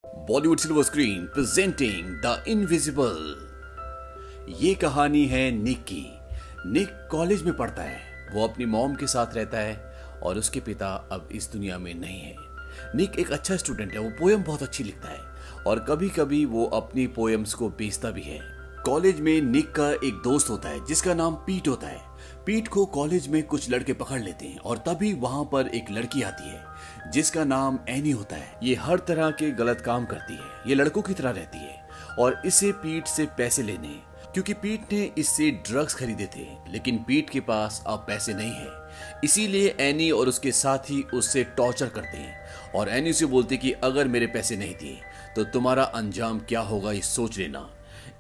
Bollywood silver screen presenting the invisible. ये कहानी है निक की। निक कॉलेज में पढ़ता है। वो अपनी मॉम के साथ रहता है और उसके पिता अब इस दुनिया में नहीं है। निक एक अच्छा स्टूडेंट है। वो पोयम बहुत अच्छी लिखता है और कभी कभी वो अपनी पोयम्स को बेचता भी है। कॉलेज में निक का एक दोस्त होता है जिसका नाम पीट होता है। पीट को कॉलेज में कुछ लड़के पकड़ लेते हैं और तभी वहां पर एक लड़की आती है जिसका नाम एनी होता है। ये हर तरह के गलत काम करती है। ये लड़कों की तरह रहती है और इसे पीट से पैसे लेने हैं क्योंकि पीट ने इससे ड्रग्स खरीदे थे, लेकिन पीट के पास अब पैसे नहीं है। इसीलिए एनी और उसके साथी उससे टॉर्चर करते हैं और एनी से बोलते कि अगर मेरे पैसे नहीं दिए तो तुम्हारा अंजाम क्या होगा ये सोच लेना।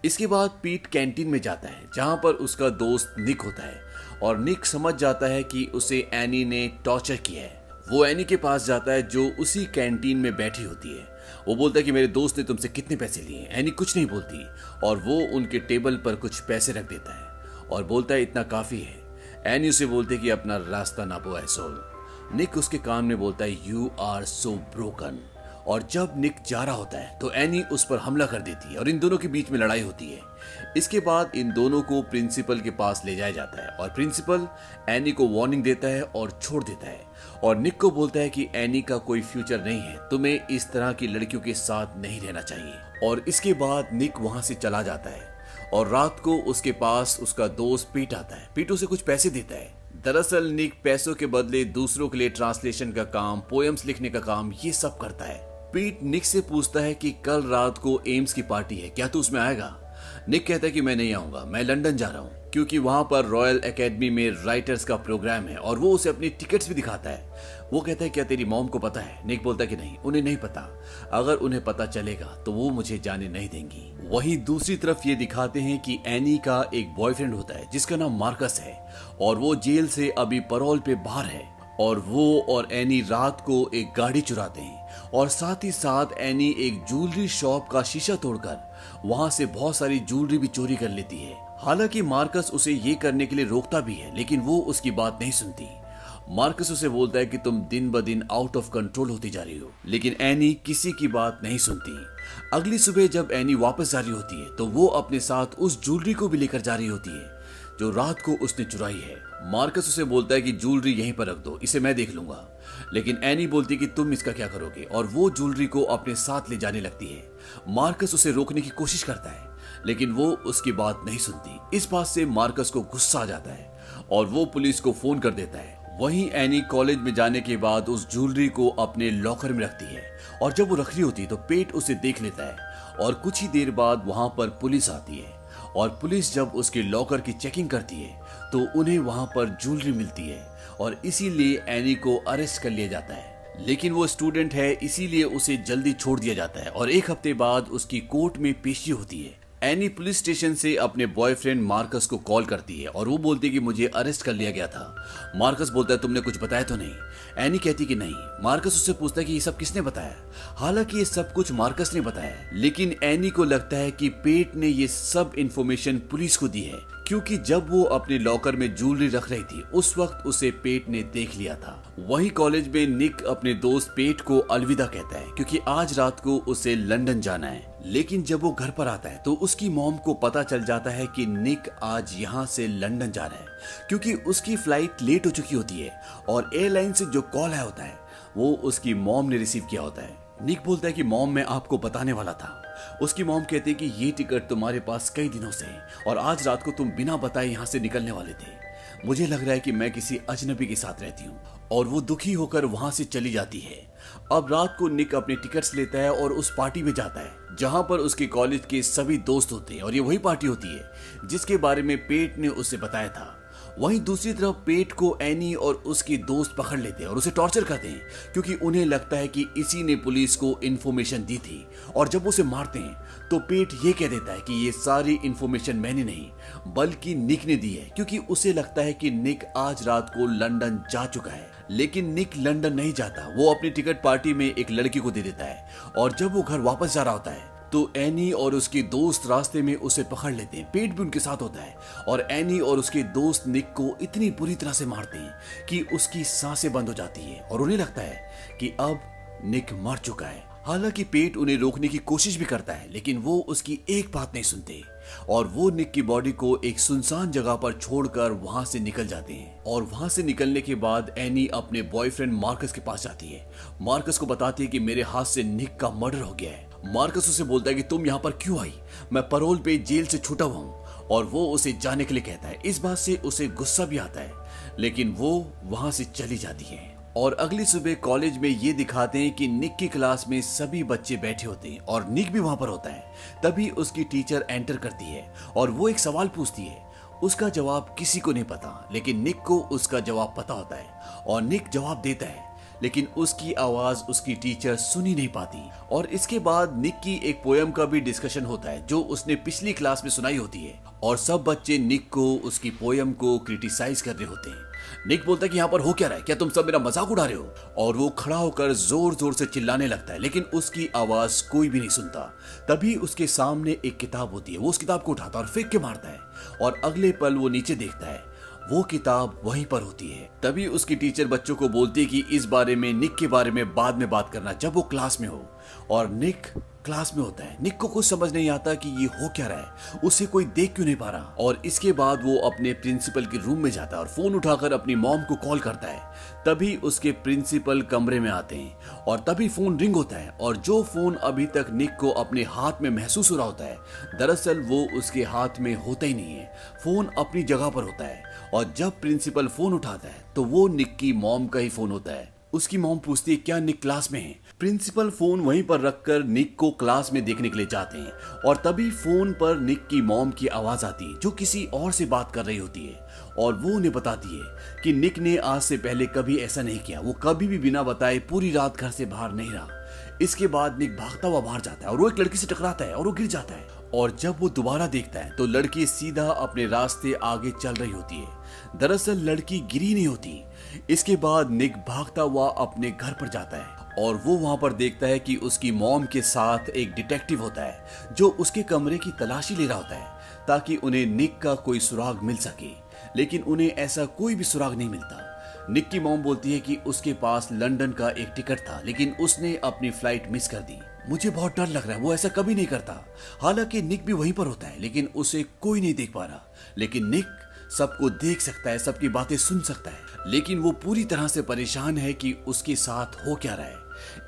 इसके बाद पीट कैंटीन में जाता है जहां पर उसका दोस्त निक होता है और निक समझ जाता है कि उसे एनी ने टॉर्चर किया है। वो एनी के पास जाता है जो उसी कैंटीन में बैठी होती है। वो बोलता है कि मेरे दोस्त ने तुमसे कितने पैसे लिए। एनी कुछ नहीं बोलती और वो उनके टेबल पर कुछ पैसे रख देता है और बोलता है इतना काफी है। एनी उसे बोलते कि अपना रास्ता नापो एसोल। निक उसके कान में बोलता है यू आर सो ब्रोकन। और जब निक जा रहा होता है तो एनी उस पर हमला कर देती है और इन दोनों के बीच में लड़ाई होती है। इसके बाद इन दोनों को प्रिंसिपल के पास ले जाया जाता है और प्रिंसिपल एनी को वार्निंग देता है और छोड़ देता है और निक को बोलता है कि एनी का कोई फ्यूचर नहीं है, तुम्हें इस तरह की लड़कियों के साथ नहीं रहना चाहिए। और इसके बाद निक वहां से चला जाता है और रात को उसके पास उसका दोस्त पीट आता है। पीट उसे कुछ पैसे देता है। दरअसल निक पैसों के बदले दूसरों के लिए ट्रांसलेशन का काम, पोएम्स लिखने का काम, ये सब करता है। पीट निक से पूछता है कि कल रात को एम्स की पार्टी है, क्या तू उसमें आएगा? निक कहता है कि मैं नहीं आऊंगा, मैं लंदन जा रहा हूँ क्योंकि वहां पर रॉयल एकेडमी में राइटर्स का प्रोग्राम है और वो उसे अपनी टिकट्स भी दिखाता है। वो कहता है क्या तेरी मॉम को पता है? निक बोलता है कि नहीं, उन्हें नहीं पता। अगर उन्हें पता चलेगा तो वो मुझे जाने नहीं देंगी। वहीं दूसरी तरफ ये दिखाते हैं कि एनी का एक बॉयफ्रेंड होता है जिसका नाम मार्कस है और वो जेल से अभी पैरोल पे बाहर है और वो और एनी रात को एक गाड़ी चुराते हैं और साथ ही साथ एनी एक ज्वेलरी शॉप का शीशा तोड़कर वहां से बहुत सारी ज्वेलरी भी चोरी कर लेती है। हालांकि मार्कस उसे ये करने के लिए रोकता भी है लेकिन वो उसकी बात नहीं सुनती। मार्कस उसे बोलता है कि तुम दिन ब दिन आउट ऑफ कंट्रोल होती जा रही हो, लेकिन एनी किसी की बात नहीं सुनती। अगली सुबह जब एनी वापस जा रही होती है तो वो अपने साथ उस ज्वेलरी को भी लेकर जा रही होती है जो रात को उसने चुराई है। मार्कस उसे बोलता है कि ज्वेलरी यहीं पर रख दो, इसे मैं देख लूंगा, लेकिन एनी बोलती कि तुम इसका क्या करोगे और वो ज्वेलरी को अपने साथ ले जाने लगती है। मार्कस उसे रोकने की कोशिश करता है लेकिन वो उसकी बात नहीं सुनती। इस बात से मार्कस को गुस्सा आ जाता है और वो पुलिस को फोन कर देता है। वहीं एनी कॉलेज में जाने के बाद उस ज्वेलरी को अपने लॉकर में रखती है और जब वो रख रही होती है तो पेट उसे देख लेता है और कुछ ही देर बाद वहां पर पुलिस आती है और पुलिस जब उसके लॉकर की चेकिंग करती है तो उन्हें वहां पर ज्वेलरी मिलती है और इसीलिए एनी को अरेस्ट कर लिया जाता है। लेकिन वो स्टूडेंट है इसीलिए उसे जल्दी छोड़ दिया जाता है और एक हफ्ते बाद उसकी कोर्ट में पेशी होती है। एनी पुलिस स्टेशन से अपने बॉयफ्रेंड मार्कस को कॉल करती है और वो बोलती है कि मुझे अरेस्ट कर लिया गया था। मार्कस बोलता है तुमने कुछ बताया तो नहीं? एनी कहती कि नहीं। मार्कस उससे पूछता है कि ये सब किसने बताया? हालांकि ये सब कुछ मार्कस ने बताया, लेकिन एनी को लगता है कि पेट ने ये सब इंफॉर्मेशन पुलिस को दी है क्योंकि जब वो अपने लॉकर में ज्वेलरी रख रही थी उस वक्त उसे पेट ने देख लिया था। वहीं कॉलेज में निक अपने दोस्त पेट को अलविदा कहता है क्योंकि आज रात को उसे लंदन जाना है। लेकिन जब वो घर पर आता है तो उसकी मॉम को पता चल जाता है कि निक आज यहाँ से लंदन जा रहा है क्योंकि उसकी फ्लाइट लेट हो चुकी होती है और एयरलाइन से जो कॉल आया होता है वो उसकी मॉम ने रिसीव किया होता है। निक बोलता है कि मॉम मैं आपको बताने वाला था। उसकी मॉम कहती है कि ये टिकट तुम्हारे पास कई दिनों से है और आज रात को तुम बिना बताए यहाँ से निकलने वाले थे। मुझे लग रहा है कि मैं किसी अजनबी के साथ रहती हूँ। और वो दुखी होकर वहां से चली जाती है। अब रात को निक अपने टिकट्स लेता है और उस पार्टी में जाता है जहां पर उसके कॉलेज के सभी दोस्त होते हैं और ये वही पार्टी होती है जिसके बारे में पेट ने उसे बताया था। वहीं दूसरी तरफ पेट को एनी और उसके दोस्त पकड़ लेते हैं और उसे टॉर्चर करते हैं क्योंकि उन्हें लगता है कि इसी ने पुलिस को इन्फॉर्मेशन दी थी। और जब उसे मारते हैं तो पेट ये कह देता है कि ये सारी इन्फॉर्मेशन मैंने नहीं बल्कि निक ने दी है क्योंकि उसे लगता है कि निक आज रात को लंदन जा चुका है। लेकिन निक लंदन नहीं जाता। वो अपनी टिकट पार्टी में एक लड़की को दे देता है और जब वो घर वापस जा रहा होता है तो एनी और उसके दोस्त रास्ते में उसे पकड़ लेते हैं। पेट भी उनके साथ होता है और एनी और उसके दोस्त निक को इतनी बुरी तरह से मारते हैं कि उसकी सांसें बंद हो जाती है और उन्हें लगता है कि अब निक मर चुका है। हालांकि पेट उन्हें रोकने की कोशिश भी करता है, लेकिन वो उसकी एक बात नहीं सुनते और वो निक की बॉडी को एक सुनसान जगह पर छोड़कर वहां से निकल जाते हैं। और वहां से निकलने के बाद एनी अपने बॉयफ्रेंड मार्कस के पास जाती है। मार्कस को बताती है कि मेरे हाथ से निक का मर्डर हो गया है। मार्कस उसे बोलता है कि तुम यहाँ पर क्यों आई, मैं पैरोल पे जेल से छूटा हुआ हूँ, और वो उसे जाने के लिए कहता है। इस बात से उसे गुस्सा भी आता है, लेकिन वो वहां से चली जाती है। और अगली सुबह कॉलेज में ये दिखाते हैं कि निक की क्लास में सभी बच्चे बैठे होते हैं और निक भी वहां पर होता है। तभी उसकी टीचर एंटर करती है और वो एक सवाल पूछती है। उसका जवाब किसी को नहीं पता, लेकिन निक को उसका जवाब पता होता है और निक जवाब देता है, लेकिन उसकी आवाज उसकी टीचर सुन ही नहीं पाती। और इसके बाद निक की एक पोयम का भी डिस्कशन होता है जो उसने पिछली क्लास में सुनाई होती है और सब बच्चे निक को उसकी पोयम को क्रिटिसाइज कर रहे होते हैं। निक बोलता है कि यहाँ पर हो क्या रहा है, क्या तुम सब मेरा मजाक उड़ा रहे हो? और वो खड़ा होकर जोर जोर से चिल्लाने लगता है, लेकिन उसकी आवाज कोई भी नहीं सुनता। तभी उसके सामने एक किताब होती है, वो उस किताब को उठाता है और फेंक के मारता है और अगले पल वो नीचे देखता है, वो किताब वहीं पर होती है। तभी उसकी टीचर बच्चों को बोलती है कि इस बारे में, निक के बारे में बाद में बात करना, जब वो क्लास में हो। और निक क्लास में होता है। निक को कुछ समझ नहीं आता कि ये हो क्या रहा है, उसे कोई देख क्यों नहीं पा रहा। और इसके बाद वो अपने प्रिंसिपल के रूम में जाता है और फोन उठाकर अपनी मॉम को कॉल करता है। तभी उसके प्रिंसिपल कमरे में आते हैं और तभी फोन रिंग होता है और जो फोन अभी तक निक को अपने हाथ में महसूस हो रहा होता है, दरअसल वो उसके हाथ में होता ही नहीं है, फोन अपनी जगह पर होता है। और जब प्रिंसिपल फोन उठाता है तो वो निक की मॉम का ही फोन होता है। उसकी मॉम पूछती है क्या निक क्लास में है? प्रिंसिपल फोन वहीं पर रखकर निक को क्लास में देखने के लिए जाते हैं और तभी फोन पर निक की मॉम की आवाज आती है जो किसी और से बात कर रही होती है और वो उन्हें बताती है कि निक ने आज से पहले कभी ऐसा नहीं किया, वो कभी भी बिना बताए पूरी रात घर से बाहर नहीं रहा। इसके बाद निक भागता हुआ बाहर जाता है और वो एक लड़की से टकराता है और वो गिर जाता है। और जब वो दोबारा देखता है तो लड़की सीधा अपने रास्ते आगे चल रही होती है। दरअसल लड़की गिरी नहीं होती। इसके बाद निक भागता हुआ अपने घर पर जाता है और वो वहां पर देखता है कि उसकी मॉम के साथ एक डिटेक्टिव होता है जो उसके कमरे की तलाशी ले रहा होता है ताकि उन्हें निक का कोई सुराग मिल सके, लेकिन उन्हें ऐसा कोई भी सुराग नहीं मिलता। निक की मॉम बोलती है कि उसके पास लंदन का एक टिकट था, लेकिन उसने अपनी फ्लाइट मिस कर दी। मुझे बहुत डर लग रहा है, वो ऐसा कभी नहीं करता। हालांकि निक भी वहीं पर होता है, लेकिन उसे कोई नहीं देख पा रहा। लेकिन निक सबको देख सकता है, सबकी बातें सुन सकता है, लेकिन वो पूरी तरह से परेशान है कि उसके साथ हो क्या रहा है।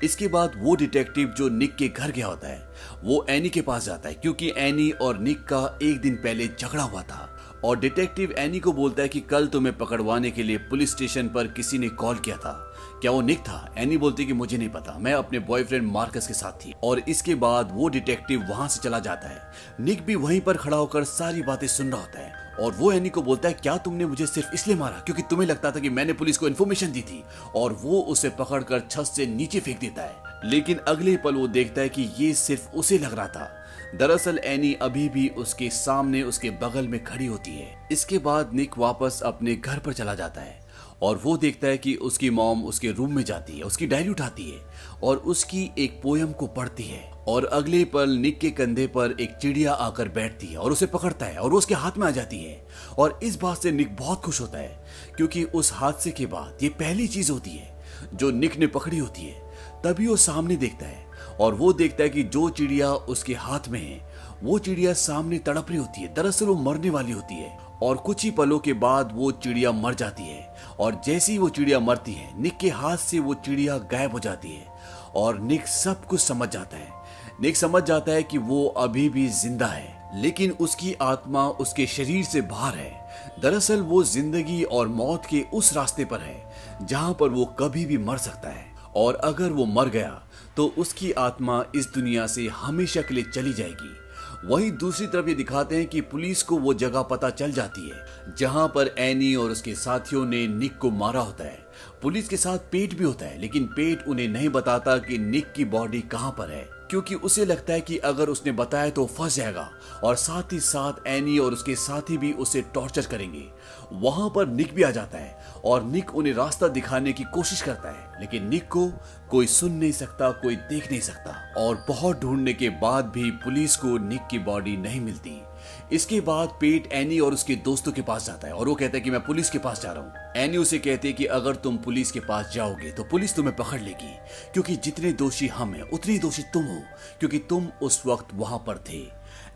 इसके बाद वो डिटेक्टिव जो निक के घर गया होता है वो एनी के पास जाता है, क्योंकि एनी और निक का एक दिन पहले झगड़ा हुआ था। और डिटेक्टिव एनी को बोलता है कि कल तुम्हें पकड़वाने के लिए पुलिस स्टेशन पर किसी ने कॉल किया था, क्या वो निक था? एनी बोलती कि मुझे नहीं पता, मैं अपने बॉयफ्रेंड मार्कस के साथ थी। और इसके बाद वो डिटेक्टिव वहां से चला जाता है। निक भी वहीं पर खड़ा होकर सारी बातें सुन रहा होता है और वो एनी को बोलता है क्या तुमने मुझे सिर्फ इसलिए मारा क्योंकि तुम्हें लगता था कि मैंने पुलिस को इन्फॉर्मेशन दी थी? और वो उसे पकड़कर छत से नीचे फेंक देता है। लेकिन अगले पल वो देखता है कि ये सिर्फ उसे लग रहा था, दरअसल एनी अभी भी उसके सामने उसके बगल में खड़ी होती है। इसके बाद निक वापस अपने घर पर चला जाता है और वो देखता है कि उसकी मॉम उसके रूम में जाती है, उसकी डायरी उठाती है और उसकी एक पोयम को पढ़ती है। और अगले पल निक के कंधे पर एक चिड़िया आकर बैठती है और उसे पकड़ता है और वो उसके हाथ में आ जाती है। और इस बात से निक बहुत खुश होता है क्योंकि उस हादसे के बाद ये पहली चीज होती है जो निक ने पकड़ी होती है। तभी वो सामने देखता है और वो देखता है कि जो चिड़िया उसके हाथ में है वो चिड़िया सामने तड़प रही होती है, दरअसल वो मरने वाली होती है। और कुछ ही पलों के बाद वो चिड़िया मर जाती है और जैसे ही वो चिड़िया मरती है निक के हाथ से वो चिड़िया गायब हो जाती है और निक सब कुछ समझ जाता है। निक समझ जाता है कि वो अभी भी जिंदा है, लेकिन उसकी आत्मा उसके शरीर से बाहर है। दरअसल वो जिंदगी और मौत के उस रास्ते पर है जहां पर वो कभी भी मर सकता है और अगर वो मर गया तो उसकी आत्मा इस दुनिया से हमेशा के लिए चली जाएगी। वहीं दूसरी तरफ ये दिखाते हैं कि पुलिस को वो जगह पता चल जाती है जहां पर एनी और उसके साथियों ने निक को मारा होता है। पुलिस के साथ पेट भी होता है, लेकिन पेट उन्हें नहीं बताता कि निक की बॉडी कहां पर है, क्योंकि उसे लगता है कि अगर उसने बताया तो फंस जाएगा और साथ ही साथ एनी और उसके साथी भी उसे टॉर्चर करेंगे। वहां पर निक भी आ जाता है और निक उन्हें रास्ता दिखाने की कोशिश करता है, लेकिन निक को कोई सुन नहीं सकता, कोई देख नहीं सकता। और बहुत ढूंढने के बाद भी पुलिस को निक की बॉडी नहीं मिलती। इसके बाद पेट एनी और उसके दोस्तों के पास जाता है और वो कहता है कि मैं पुलिस के पास जा रहा हूँ। एनी उसे कहते हैं कि अगर तुम पुलिस के पास जाओगे तो पुलिस तुम्हें पकड़ लेगी, क्योंकि जितने दोषी हम हैं उतनी दोषी तुम हो, क्योंकि तुम उस वक्त वहां पर थे।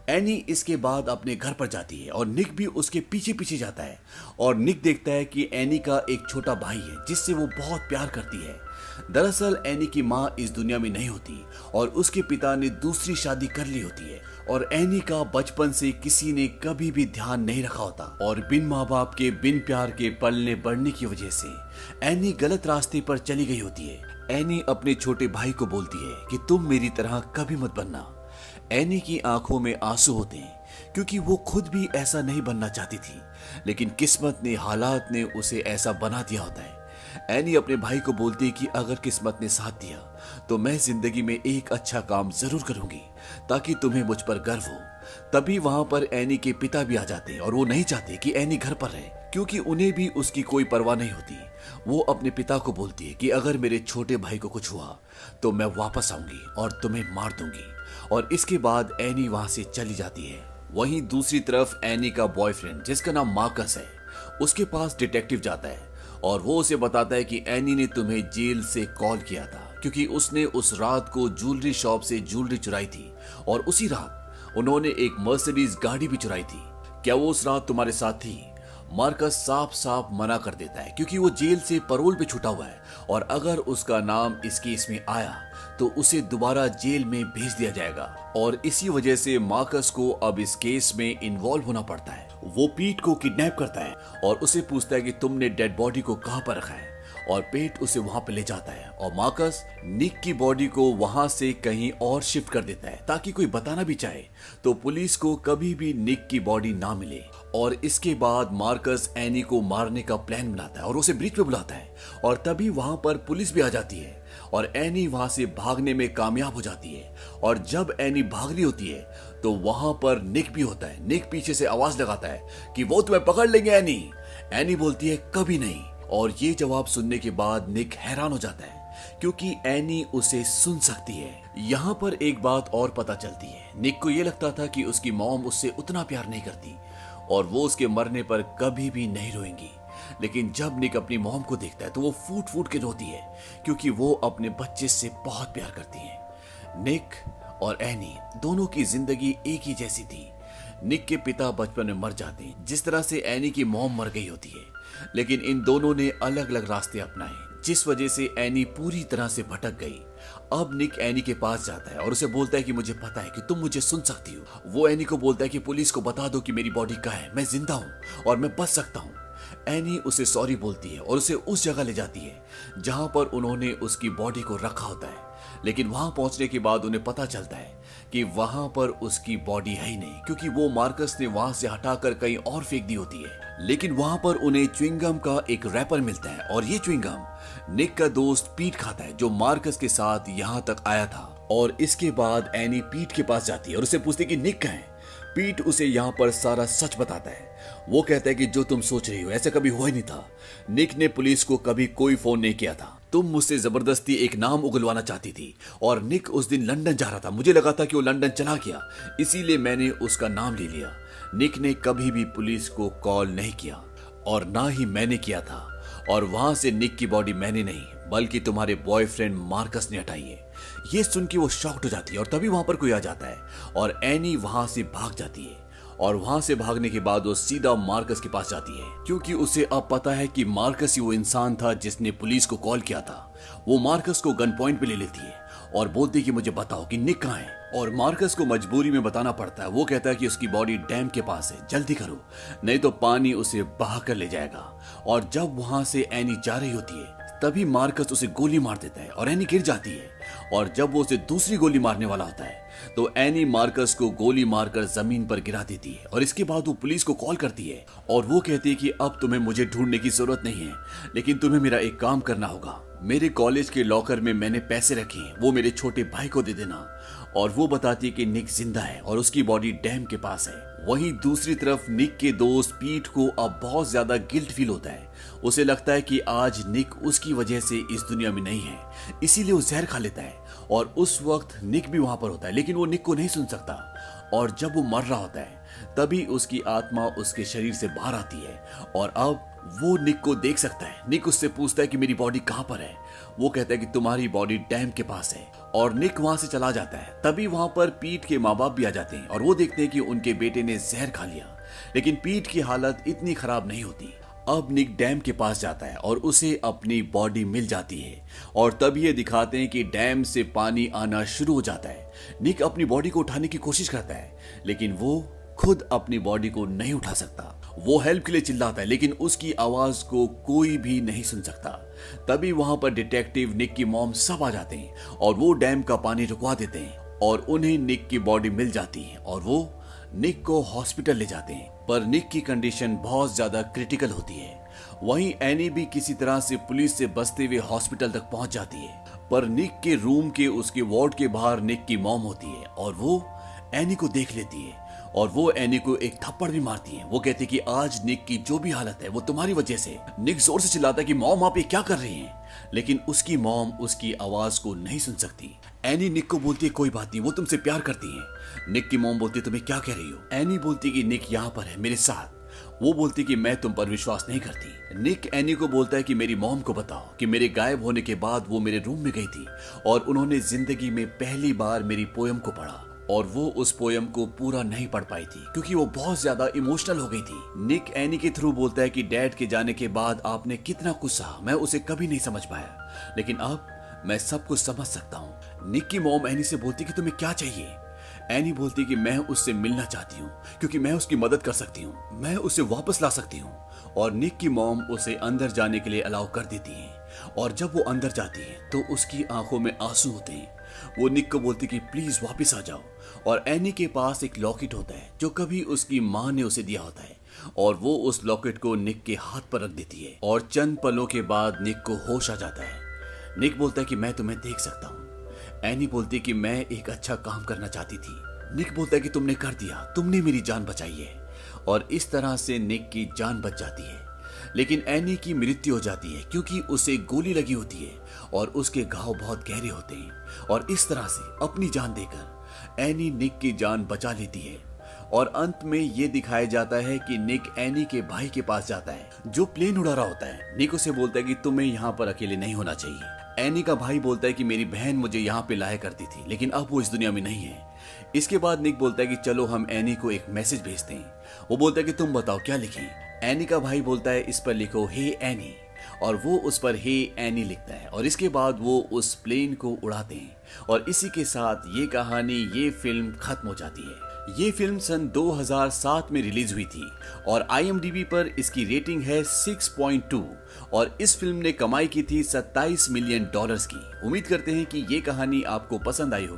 एनी इसके बाद अपने घर पर जाती है और निक भी उसके पीछे पीछे जाता है और निक देखता है कि एनी का एक छोटा भाई है जिससे वो बहुत प्यार करती है। दरअसल एनी की माँ इस दुनिया में नहीं होती और उसके पिता ने दूसरी शादी कर ली होती है और एनी का बचपन से किसी ने कभी भी ध्यान नहीं रखा होता और बिन माँ बाप के बिन प्यार के पलने बढ़ने की वजह से एनी गलत रास्ते पर चली गई होती है। एनी अपने छोटे भाई को बोलती है कि तुम मेरी तरह कभी मत बनना। एनी की आंखों में आंसू होते हैं क्योंकि वो खुद भी ऐसा नहीं बनना चाहती थी, लेकिन किस्मत ने हालात ने उसे ऐसा बना दिया होता है। एनी अपने भाई को बोलती है कि अगर किस्मत ने साथ दिया तो मैं जिंदगी में एक अच्छा काम जरूर करूंगी ताकि तुम्हें मुझ पर गर्व हो। तभी वहां पर एनी के पिता भी आ जाते हैं और वो नहीं चाहते कि एनी घर पर रहे क्योंकि उन्हें भी उसकी कोई परवाह नहीं होती। वो अपने पिता को बोलती है कि अगर मेरे छोटे भाई को कुछ हुआ तो मैं वापस आऊंगी और तुम्हें मार दूंगी, और इसके बाद एनी वहां से चली जाती है। वहीं दूसरी तरफ एनी का बॉयफ्रेंड जिसका नाम मार्कस है, उसके पास डिटेक्टिव जाता है और वो उसे बताता है कि एनी ने तुम्हें जेल से कॉल किया था क्योंकि उसने उस रात को ज्वेलरी शॉप से ज्वेलरी चुराई थी और उसी रात उन्होंने एक मर्सिडीज गाड़ी भी चुराई थी। क्या वो उस रात तुम्हारे साथ थी? मार्कस साफ साफ मना कर देता है क्योंकि वो जेल से पैरोल पे छूटा हुआ है और अगर उसका नाम इस केस में आया तो उसे दोबारा जेल में भेज दिया जाएगा और इसी वजह से मार्कस को अब इस केस में इन्वॉल्व होना पड़ता है। वो पीट को किडनैप करता है और उसे पूछता है कि तुमने डेड बॉडी को कहां पर रखा है, और पेट उसे वहां पर ले जाता है और मार्कस निक की बॉडी को वहां से कहीं और शिफ्ट कर देता है ताकि कोई बताना भी चाहे तो पुलिस को कभी भी निक की बॉडी ना मिले। और इसके बाद मार्कस एनी को मारने का प्लान बनाता है और उसे ब्रिज पे बुलाता है और तभी वहां पर पुलिस भी आ जाती है और एनी वहां से भागने में कामयाब हो जाती है। और जब एनी भाग रही होती है तो वहां पर निक भी होता है। निक पीछे से आवाज लगाता है कि वो तुम्हें पकड़ लेंगे एनी। एनी बोलती है कभी नहीं, और ये जवाब सुनने के बाद निक हैरान हो जाता है क्योंकि एनी उसे सुन सकती है। यहाँ पर एक बात और पता चलती है, निक को ये लगता था कि उसकी मॉम उससे उतना प्यार नहीं करती और वो उसके मरने पर कभी भी नहीं रोएंगी, लेकिन जब निक अपनी मॉम को देखता है तो वो फूट फूट के रोती है क्योंकि वो अपने बच्चे से बहुत प्यार करती है। निक और एनी दोनों की जिंदगी एक ही जैसी थी। निक के पिता बचपन में मर जाते हैं जिस तरह से एनी की मॉम मर गई होती है, लेकिन इन दोनों ने अलग अलग रास्ते अपनाए जिस वजह से एनी पूरी तरह से भटक गई। अब निक एनी के पास जाता है और उसे बोलता है कि मुझे पता है कि तुम मुझे सुन सकती हो। वो एनी को बोलता है कि पुलिस को बता दो कि मेरी बॉडी कहाँ है, मैं जिंदा हूँ और मैं बच सकता हूँ। एनी उसे सॉरी बोलती है और उसे उस जगह ले जाती है जहां पर उन्होंने उसकी बॉडी को रखा होता है, लेकिन वहां पहुंचने के बाद उन्हें पता चलता है कि वहां पर उसकी बॉडी है ही नहीं क्योंकि वो मार्कस ने वहां से हटाकर कहीं और फेंक दी होती है। लेकिन वहां पर उन्हें च्युइंगम का एक रैपर मिलता है और ये च्युइंगम निक का दोस्त पीट खाता है जो मार्कस के साथ यहाँ तक आया था। और इसके बाद एनी पीट के पास जाती है और उसे पूछती है कि निक कहाँ है। पीट उसे यहाँ पर सारा सच बताता है। वो कहता है कि जो तुम सोच रही हो ऐसा कभी हुआ ही नहीं था। निक ने पुलिस को कभी कोई फोन नहीं किया था। तुम मुझसे जबरदस्ती एक नाम उगलवाना चाहती थी और निक उस दिन लंदन जा रहा था। मुझे लगा था कि वो लंदन चला गया, इसीलिए मैंने उसका नाम ले लिया। निक ने कभी भी पुलिस को कॉल नहीं किया और ना ही मैंने किया था, और वहां से निक की बॉडी मैंने नहीं बल्कि तुम्हारे बॉयफ्रेंड मार्कस ने हटाई है। ये सुन के वो शॉक्ड हो जाती है और तभी वहां पर कोई आ जाता है और एनी वहां से भाग जाती है। और वहां से भागने के बाद वो सीधा मार्कस के पास जाती है क्योंकि उसे अब पता है कि मार्कस ही वो इंसान था जिसने पुलिस को कॉल किया था। वो मार्कस को गन पॉइंट पे ले लेती है और बोलती है कि मुझे बताओ कि निक कहाँ है, और मार्कस को मजबूरी में बताना पड़ता है। वो कहता है कि उसकी बॉडी डैम के पास है, जल्दी करो नहीं तो पानी उसे बहा कर ले जाएगा। और जब वहां से एनी जा रही होती है तभी मार्कस उसे गोली मार देता है और एनी गिर जाती है। और जब वो उसे दूसरी गोली मारने वाला होता है तो एनी मार्कस को गोली मारकर जमीन पर गिरा देती है। और इसके बाद वो पुलिस को कॉल करती है और वो कहती है कि अब तुम्हें मुझे ढूंढने की जरूरत नहीं है, लेकिन तुम्हें मेरा एक काम करना होगा। मेरे कॉलेज के लॉकर में मैंने पैसे रखे हैं, वो मेरे छोटे भाई को दे देना। और वो बताती है कि निक जिंदा है और उसकी बॉडी डैम के पास है। वहीं दूसरी तरफ निक के दोस्त पीट को अब बहुत ज्यादा गिल्ट फील होता है। उसे लगता है कि आज निक उसकी वजह से इस दुनिया में नहीं है, इसीलिए वो जहर खा लेता है और उस वक्त निक भी वहां पर होता है, लेकिन वो निक को नहीं सुन सकता। और जब वो मर रहा होता है तभी उसकी आत्मा उसके शरीर से बाहर आती है और अब वो निक को देख सकता है। निक उससे पूछता है कि मेरी बॉडी कहां पर है। वो कहता है कि तुम्हारी बॉडी डैम के पास है और निक वहां से चला जाता है। तभी वहां पर पीट के माँ बाप भी आ जाते हैं और वो देखते हैं कि उनके बेटे ने जहर खा लिया, लेकिन पीट की हालत इतनी खराब नहीं होती। अब निक डैम के पास जाता है और उसे अपनी बॉडी मिल जाती है और तब ये दिखाते हैं कि डैम से पानी आना शुरू हो जाता है। निक अपनी बॉडी को उठाने की कोशिश करता है, लेकिन वो खुद अपनी बॉडी को नहीं उठा सकता। वो हेल्प के लिए चिल्लाता है, लेकिन उसकी आवाज को कोई भी नहीं सुन सकता। तभी वहां पर डिटेक्टिव, निक की मॉम सब आ जाते हैं और वो डैम का पानी रुकवा देते हैं और उन्हें निक की बॉडी मिल जाती है और वो निक को हॉस्पिटल ले जाते हैं। पर निक की कंडीशन बहुत ज्यादा क्रिटिकल होती है। वहीं एनी भी किसी तरह से पुलिस से बचते हुए हॉस्पिटल तक पहुंच जाती है। पर निक के रूम के उसके वार्ड के बाहर निक की मॉम होती है और वो एनी को देख लेती है और वो एनी को एक थप्पड़ भी मारती है। वो कहती है कि आज निक की जो भी हालत है वो तुम्हारी वजह से। निक जोर से चिल्लाता है कि मॉम आप ये क्या कर रही हैं, लेकिन उसकी मॉम उसकी आवाज को नहीं सुन सकती। एनी निक को बोलती है कोई बात नहीं, वो तुमसे प्यार करती है। निक की मॉम बोलती है तुम्हें क्या कह रही हो। एनी बोलती है कि निक यहाँ पर है मेरे साथ। वो बोलती कि मैं तुम पर विश्वास नहीं करती। निक एनी को बोलता है कि मेरी मॉम को बताओ कि मेरे गायब होने के बाद वो मेरे रूम में गई थी और उन्होंने जिंदगी में पहली बार मेरी पोयम को पढ़ा और वो उस पोयम को पूरा नहीं पढ़ पाई थी क्योंकि वो बहुत ज्यादा इमोशनल हो गई थी। निक एनी के थ्रू बोलता है कि डैड के जाने के बाद आपने कितना कुछ सहा, मैं उसे कभी नहीं समझ पाया, लेकिन अब मैं सब कुछ समझ सकता हूँ। निक की मॉम एनी से बोलती कि तुम्हें क्या चाहिए। एनी बोलती कि मैं उससे मिलना चाहती हूँ क्योंकि मैं उसकी मदद कर सकती हूँ, मैं उसे वापस ला सकती हूँ। और निक की मॉम उसे अंदर जाने के लिए अलाउ कर देती है और जब वो अंदर जाती है तो उसकी आंखों में आंसू होते हैं। वो निक को बोलती कि प्लीज वापस आ जाओ और एनी के पास एक लॉकेट होता है जो कभी उसकी माँ ने उसे दिया होता है और वो उस लॉकेट को निक के हाथ पर रख देती है और चंद पलों के बाद निक को होश आ जाता है। निक बोलता है कि मैं तुम्हें देख सकता हूँ। एनी बोलती है कि मैं एक अच्छा काम करना चाहती थी। निक बोलता है कि तुमने कर दिया, तुमने मेरी जान बचाई है और इस तरह से निक की जान बच जाती है। लेकिन एनी की मृत्यु हो जाती है क्योंकि उसे गोली लगी होती है और उसके घाव बहुत गहरे होते हैं और इस तरह से अपनी जान देकर एनी निक की जान बचा लेती है। और अंत में ये दिखाया जाता है कि निक एनी के भाई के पास जाता है जो प्लेन उड़ा रहा होता है। निक उसे बोलता है कि तुम्हें यहाँ पर अकेले नहीं होना चाहिए। एनी का भाई बोलता है कि मेरी बहन मुझे यहाँ पे लाया करती थी, लेकिन अब वो इस दुनिया में नहीं है। इसके बाद निक बोलता है कि चलो हम एनी को एक मैसेज भेजते हैं। वो बोलता है कि तुम बताओ क्या लिखें। एनी का भाई बोलता है इस पर लिखो हे एनी, और वो उस पर हे एनी लिखता है और इसके बाद वो उस प्लेन को उड़ाते हैं और इसी के साथ ये कहानी, ये फिल्म खत्म हो जाती है। ये फिल्म सन 2007 में रिलीज हुई थी और IMDb पर इसकी रेटिंग है 6.2 और इस फिल्म ने कमाई की थी $27 मिलियन की। उम्मीद करते हैं कि ये कहानी आपको पसंद आई होगी।